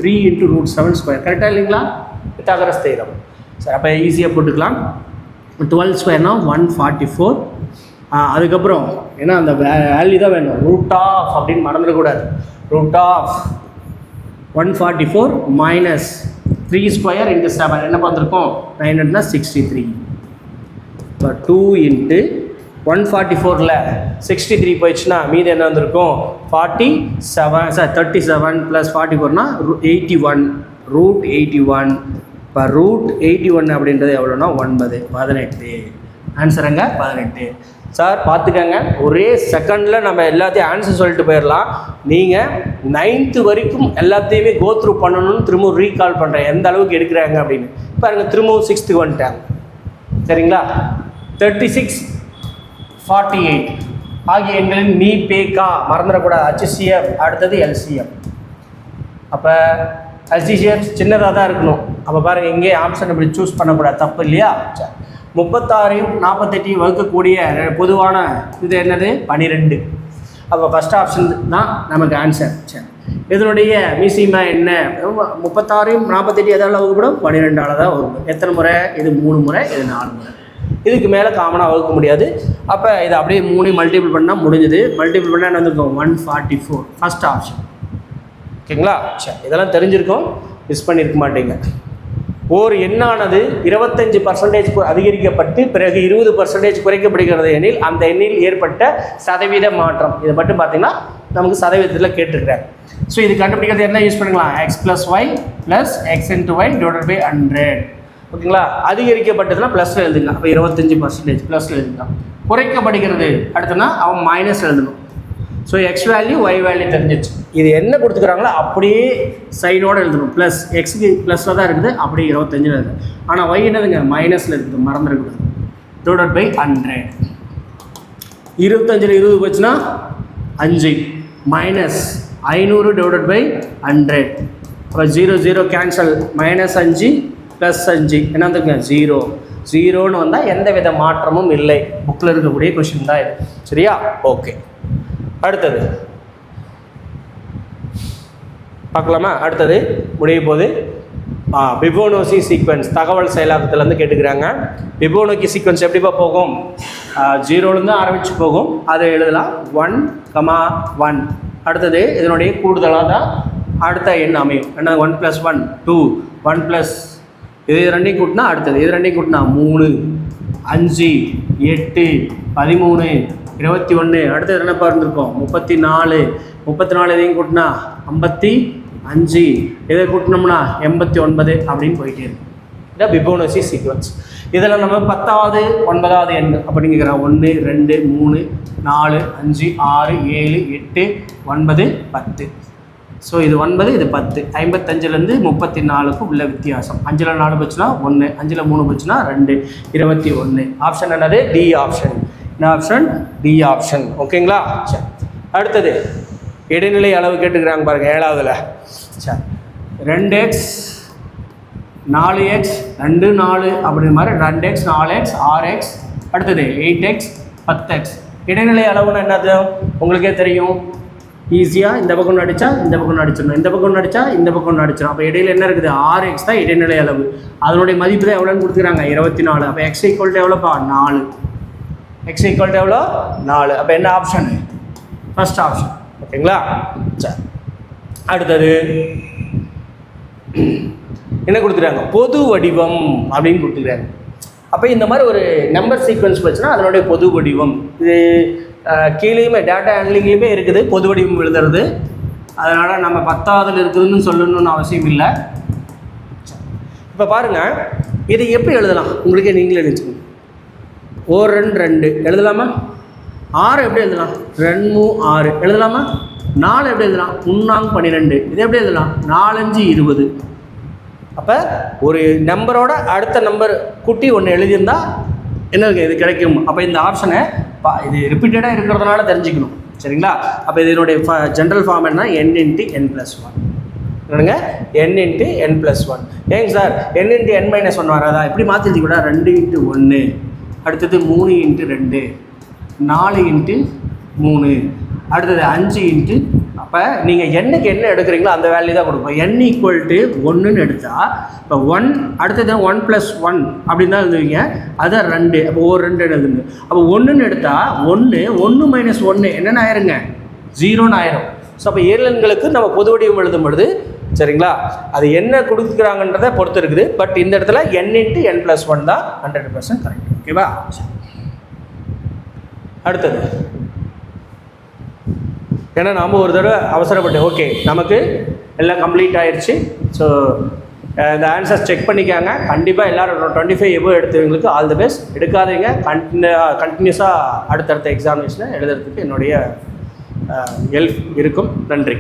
3 × √7 square. கரெக்டாக இல்லைங்களா? பித்தாகரஸ் தேற்றம். சரி, அப்போ ஈஸியாக போட்டுக்கலாம். 12 ஸ்கொயர்னா 144. அதுக்கப்புறம் ஏன்னா அந்த வேல்யூ தான் வேணும், ரூட் ஆஃப் அப்படின்னு மறந்துடக்கூடாது. ரூட் ஆஃப் 144 மைனஸ் 3 ஸ்கொயர் × 7 என்ன பார்த்துருக்கோம்? 900 63. இப்போ 2 × 144ல் 63 போயிடுச்சுன்னா மீது என்ன வந்திருக்கும்? 37 + 44னா 81, √81. இப்போ √81 அப்படின்றது எவ்வளோன்னா 9, 18. ஆன்சருங்க 18. சார் பார்த்துக்கங்க, ஒரே செகண்டில் நம்ம எல்லாத்தையும் ஆன்சர் சொல்லிட்டு போயிடலாம். நீங்கள் 9th வரைக்கும் எல்லாத்தையுமே கோத்ரூ பண்ணணும்னு திரும்பவும் ரீகால் பண்ணுறேன் எந்த அளவுக்கு எடுக்கிறாங்க அப்படின்னு. பாருங்கள், திரும்பவும் 6th வந்துட்டாங்க. சரிங்களா? 36, 48 ஆகிய எண்களின் மீ பேக்கா மறந்துடக்கூடாது. HCF அடுத்தது LCM. அப்போ HCF சின்னதாக தான் இருக்கணும். அப்போ பாருங்கள், இங்கே ஆப்ஷன் இப்படி சூஸ் பண்ணக்கூடாது, தப்பு இல்லையா? சரி, 36 48 வகுக்கக்கூடிய பொதுவான இது என்னது? 12. அப்போ ஃபஸ்ட் ஆப்ஷன் தான் நமக்கு ஆன்சர். சரி, இதனுடைய மீசிமா என்ன? 36 48 எதால் வகுக்கப்படும்? 12ஆல் தான் வகுக்கும். எத்தனை முறை? இது 3 முறை, இது 4 முறை. இதுக்கு மேலே காமனாக வகுக்க முடியாது. அப்போ இதை அப்படியே 3 மல்டிபிள் பண்ணால் முடிஞ்சுது. மல்டிபிள் பண்ணால் என்ன வந்துருக்கும்? 144. First option. ஓகேங்களா? சரி, இதெல்லாம் தெரிஞ்சிருக்கோம், மிஸ் பண்ணியிருக்க மாட்டீங்க. ஓர் எண்ணானது 25% அதிகரிக்கப்பட்டு பிறகு 20% குறைக்கப்படுகிறது எனில் அந்த எண்ணில் ஏற்பட்ட சதவீத மாற்றம். இதை மட்டும் பார்த்தீங்கன்னா நமக்கு சதவீதத்தில் கேட்டிருக்கிறார். ஸோ இது கண்டுபிடிக்கிறது என்ன யூஸ் பண்ணுங்களா? x + y + x × y / 100. ஓகேங்களா? அதிகரிக்கப்பட்டதுன்னா ப்ளஸில் எழுதுங்க. அப்போ 25% ப்ளஸில் எழுதுங்க. குறைக்கப்படுகிறது அடுத்துனா அவன் மைனஸ் எழுதணும். So X value Y value தெரிஞ்சிச்சு. இது என்ன கொடுத்துக்கிறாங்களோ அப்படியே சைனோடு எழுதணும். ப்ளஸ் எக்ஸுக்கு ப்ளஸில் தான் இருக்குது, அப்படியே 25 எழுதுது. ஆனால் ஒய் என்னதுங்க? மைனஸில் இருக்குது, மறந்துடக்கூடாது. / 100. 25ல் 20 போச்சுன்னா 5 மைனஸ் 500 / 100. அப்போ 0 0 கேன்சல். -5 + 5 என்ன வந்துருங்க? 0. 0ன்னு வந்தால் எந்த வித மாற்றமும் இல்லை. புக்கில் இருக்கக்கூடிய கொஷின் தான் இது. சரியா? ஓகே, அடுத்தது பார்க்கலாமா? அடுத்தது முடிய போது பிபோனோசி சீக்வன்ஸ் தகவல் செயலாக்கத்துலேருந்து கேட்டுக்கிறாங்க. பிபோனோக்கி சீக்வன்ஸ் எப்படிப்பா போகும்? 0லேருந்து ஆரம்பித்து போகும். அதை எழுதலாம் 1, 1. அடுத்தது இதனுடைய கூடுதலாக தான் அடுத்த எண் அமையும். என்ன? 1 + 1 2, 1 இது ரெண்டையும் கூட்டினா அடுத்தது, இது ரெண்டையும் கூட்டினா 3, 5, 8, 13, 21. அடுத்தது என்னப்பா இருந்திருக்கும்? 34. 34 இதையும் கூட்டினா 55. இதை கூட்டினோம்னா 89 அப்படின்னு போயிட்டே இருக்கும். இதான் பிபோனோசி சீக்வன்ஸ். இதில் நம்ம 10வது 9வது எண் அப்படிங்கிற 1 2 3 4 5 6 7 8 9 10. ஸோ இது 9, இது 10. 55லேருந்து 34க்கு உள்ள வித்தியாசம். 5ல் 4 போச்சுன்னா 1, 5ல் 3 போச்சுன்னா 2, 21. ஆப்ஷன் என்னது? D option. என்ன ஆப்ஷன்? D option. ஓகேங்களா? சரி, அடுத்தது இடைநிலை அளவு கேட்டுக்கிறாங்க பாருங்கள் 7வதுல. சரி, 2x 4x 2 4 அப்படிங்கிற மாதிரி 2x 4x 6x அடுத்தது 8x 10x. இடைநிலை அளவுன்னு என்னது உங்களுக்கே தெரியும். ஈஸியாக இந்த பக்கம் அடித்தா இந்த பக்கம் அடிச்சிடணும், இந்த பக்கம் அடித்தா இந்த பக்கம் அடிச்சிடும். அப்போ இடையில என்ன இருக்குது? 6x தான் இடைநிலை அளவு. அதனுடைய மதிப்பு தான் எவ்வளோன்னு கொடுத்துக்கிறாங்க? 24. அப்போ x = எவ்வளோப்பா? 4. x = எவ்வளோ? 4. அப்போ என்ன ஆப்ஷன்? First option. ஓகேங்களா? சரி, அடுத்தது என்ன கொடுத்துக்கிறாங்க? பொது வடிவம் அப்படின்னு கொடுத்துக்கிறாங்க. அப்போ இந்த மாதிரி ஒரு நம்பர் சீக்வன்ஸ் வச்சுன்னா அதனுடைய பொது வடிவம் இது கீழேயுமே டேட்டா ஹேண்ட்லிங்லேயுமே இருக்குது பொது வடிவம் எழுதுறது. அதனால் நம்ம 10வதுல இருக்குதுன்னு சொல்லணும்னு அவசியம் இல்லை. இப்போ பாருங்கள், இதை எப்படி எழுதலாம் உங்களுக்கே நீங்களே நினச்சிக்கணும். ஓர் 2 2 எழுதலாமா? 6 எப்படி எழுதலாம்? 2 6 எழுதலாமா? 4 எப்படி எழுதலாம்? 3 12. இது எப்படி எழுதலாம்? 4 5 20. அப்போ ஒரு நம்பரோட அடுத்த நம்பர் குட்டி ஒன்று எழுதியிருந்தா என்ன இது கிடைக்கும். அப்போ இந்த ஆப்ஷனை இது ரிப்பீட்டடாக இருக்கிறதுனால தெரிஞ்சுக்கணும். சரிங்களா? அப்போ இதனுடைய ஜென்ரல் ஃபார்ம் என்ன? n×n+1. என்னங்க? n×n+1. ஏங்க சார் n×n−1 வராதா? இப்படி மாற்றி கூட 2×1, அடுத்தது 3×2, 4×3, அடுத்தது 5 அப்போ நீங்கள் என்னுக்கு என்ன எடுக்கிறீங்களோ அந்த வேல்யூ தான் கொடுப்போம். n = 1ன்னு எடுத்தால் இப்போ 1 அடுத்தது 1 + 1 அப்படின்னு தான் எழுதுவீங்க. அதை 2 அப்போ ஒரு 2 எழுதுங்க. அப்போ 1ன்னு எடுத்தால் 1 1 - 1 என்னென்ன ஆயிருங்க? 0ன்னு ஆயிரும். ஸோ அப்போ ஏழன்களுக்கு நம்ம பொது வடிவம் எழுதும் பொழுது சரிங்களா அது என்ன கொடுக்குறாங்கன்றதை பொறுத்து இருக்குது. பட் இந்த இடத்துல n×n+1 தான் 100% கரெக்ட். ஓகேவா? அடுத்தது ஏன்னா நாம் ஒரு தடவை அவசரப்பட்டு ஓகே நமக்கு எல்லாம் கம்ப்ளீட் ஆயிடுச்சு. ஸோ இந்த ஆன்சர்ஸ் செக் பண்ணிக்காங்க. கண்டிப்பாக எல்லோரும் 25 எபோவ் எடுத்தவங்களுக்கு ஆல் தி பெஸ்ட். எடுக்காதீங்க கண்டினியூஸாக அடுத்தடுத்த எக்ஸாமினேஷனை எழுதுறதுக்கு என்னுடைய ஹெல்ப் இருக்கும். நன்றி.